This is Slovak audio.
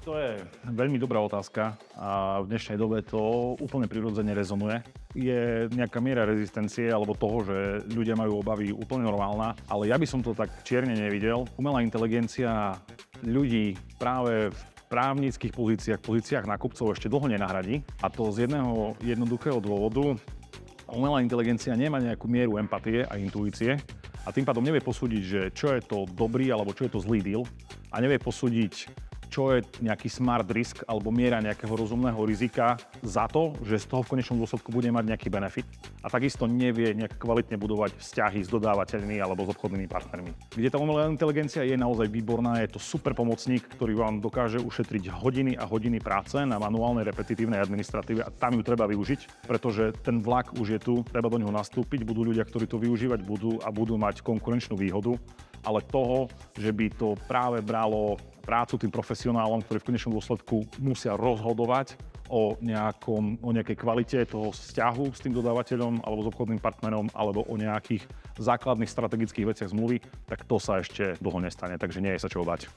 To je veľmi dobrá otázka a v dnešnej dobe to úplne prirodzene rezonuje. Je nejaká miera rezistencie alebo toho, že ľudia majú obavy, úplne normálna, ale ja by som to tak čierne nevidel. Umelá inteligencia ľudí práve v právnických pozíciách nákupcov ešte dlho nenahradí, a to z jedného jednoduchého dôvodu. Umelá inteligencia nemá nejakú mieru empatie a intuície a tým pádom nevie posúdiť, že čo je to dobrý alebo čo je to zlý deal, a nevie posúdiť, čo je nejaký smart risk alebo miera nejakého rozumného rizika za to, že z toho v konečnom dôsledku bude mať nejaký benefit. A takisto nevie nejak kvalitne budovať vzťahy s dodávateľmi alebo s obchodnými partnermi. Kde tá umelá inteligencia je naozaj výborná, je to super pomocník, ktorý vám dokáže ušetriť hodiny a hodiny práce na manuálnej repetitívnej administratíve, a tam ju treba využiť, pretože ten vlak už je tu, treba do neho nastúpiť, budú ľudia, ktorí to využívať budú mať konkurenčnú výhodu, ale toho, že by to práve bralo prácu tým profesionálom, ktorí v konečnom dôsledku musia rozhodovať o nejakej kvalite toho vzťahu s tým dodávateľom alebo s obchodným partnerom alebo o nejakých základných strategických veciach zmluvy, tak to sa ešte dlho nestane, takže nie je sa čoho bať.